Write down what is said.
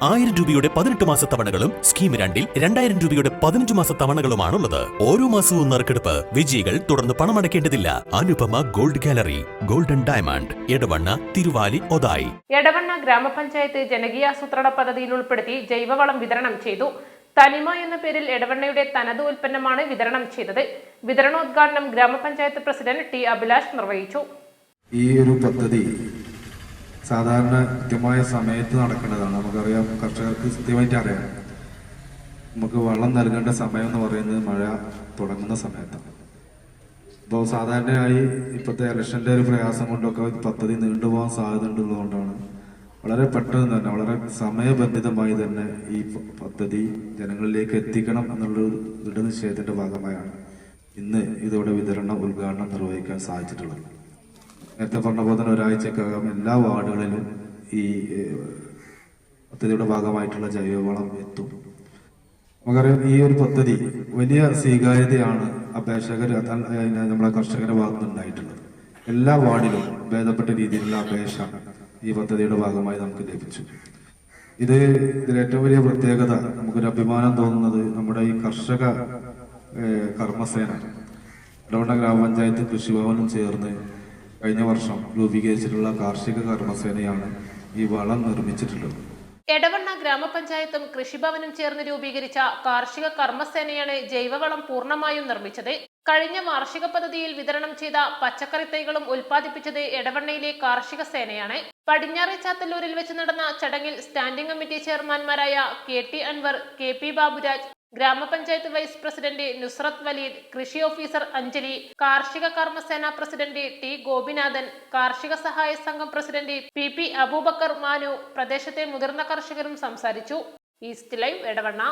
1000 രൂപയുടെ 18 മാസ തവണകളും സ്കീം 2-ൽ 2000 രൂപയുടെ 15 മാസ തവണകളുമാണുള്ളത്. ഓരോ മാസവും നറുക്കെടുപ്പ്. വിജയികൾ തുടർന്ന് പണമടയ്ക്കേണ്ടതില്ല. Anupama gold gallery, golden diamond, Edavanna, Thiruvali, Othayi. Edavanna ഗ്രാമപഞ്ചായത്ത് ജനകീയാസൂത്രണ പദ്ധതിയിൽ ഉൾപ്പെടുത്തി ജൈവവളം വിതരണം ചെയ്തു. തനിമ എന്ന പേരിൽ എടവണ്ണയുടെ തനത് ഉൽപ്പന്നമാണ് വിതരണം ചെയ്തത്. വിതരണോദ്ഘാടനം ഗ്രാമപഞ്ചായത്ത് പ്രസിഡന്റ് ടി അഭിലാഷ് നിർവഹിച്ചു. ഈ ഒരു പദ്ധതി സാധാരണ കൃത്യമായ സമയത്ത് നടക്കേണ്ടതാണ്. നമുക്കറിയാം, കർഷകർക്ക് കൃത്യമായിട്ട് അറിയാം, നമുക്ക് വെള്ളം നൽകേണ്ട സമയം എന്ന് പറയുന്നത് മഴ തുടങ്ങുന്ന സമയത്താണ്. അപ്പോൾ സാധാരണയായി ഇപ്പോഴത്തെ ഇലക്ഷൻ്റെ ഒരു പ്രയാസം കൊണ്ടൊക്കെ പദ്ധതി നീണ്ടുപോകാൻ സാധ്യത ഉള്ളതുകൊണ്ടാണ് വളരെ പെട്ടെന്ന് തന്നെ, വളരെ സമയബന്ധിതമായി തന്നെ ഈ പദ്ധതി ജനങ്ങളിലേക്ക് എത്തിക്കണം എന്നുള്ളൊരു ദൃഢനിശ്ചയത്തിന്റെ ഭാഗമായാണ് ഇന്ന് ഇതോടെ ഉദ്ഘാടനം നിർവഹിക്കാൻ സാധിച്ചിട്ടുള്ളത്. നേരത്തെ പറഞ്ഞ പോലെ തന്നെ ഒരാഴ്ചക്കകം എല്ലാ വാർഡുകളിലും ഈ പദ്ധതിയുടെ ഭാഗമായിട്ടുള്ള ജൈവവളം എത്തും. നമുക്കറിയാം, ഈ ഒരു പദ്ധതി വലിയ സ്വീകാര്യതയാണ് നമ്മളെ കർഷകരുടെ ഭാഗത്ത് ഉണ്ടായിട്ടുള്ളത്. എല്ലാ വാർഡിലും ഭേദപ്പെട്ട രീതിയിലുള്ള അപേക്ഷ ഈ പദ്ധതിയുടെ ഭാഗമായി നമുക്ക് ലഭിച്ചു. ഇതിൽ ഏറ്റവും വലിയ പ്രത്യേകത, നമുക്കൊരു അഭിമാനം തോന്നുന്നത് നമ്മുടെ ഈ കർഷക കർമ്മസേന എടവണ്ണ ഗ്രാമപഞ്ചായത്ത് കൃഷിഭവനും ചേർന്ന് കഴിഞ്ഞ വർഷം രൂപീകരിച്ചിട്ടുള്ള കാർഷിക കർമ്മസേനയാണ് ഈ വളം നിർമ്മിച്ചിട്ടുള്ളത്. എടവണ്ണ ഗ്രാമപഞ്ചായത്തും കൃഷിഭവനും ചേർന്ന് രൂപീകരിച്ച കാർഷിക കർമ്മസേനയാണ് ജൈവവളം പൂർണ്ണമായും നിർമ്മിച്ചത്. കഴിഞ്ഞ വാർഷിക പദ്ധതിയിൽ വിതരണം ചെയ്ത പച്ചക്കറി തൈകളും ഉൽപ്പാദിപ്പിച്ചത് എടവണ്ണയിലെ കാർഷിക സേനയാണ്. പടിഞ്ഞാറെ ചാത്തല്ലൂരിൽ വെച്ച് നടന്ന ചടങ്ങിൽ സ്റ്റാൻഡിംഗ് കമ്മിറ്റി ചെയർമാൻമാരായ KT അൻവർ, KP ബാബുരാജ്, ഗ്രാമപഞ്ചായത്ത് വൈസ് പ്രസിഡന്റ് നുസ്രത്ത് വലീദ്, കൃഷി ഓഫീസർ അഞ്ജലി, കാർഷിക കർമ്മസേന പ്രസിഡന്റ് T ഗോപിനാഥൻ, കാർഷിക സഹായ സംഘം പ്രസിഡന്റ് PP അബൂബക്കർ മാനു, പ്രദേശത്തെ മുതിർന്ന കർഷകരും സംസാരിച്ചു. East live, Edavanna.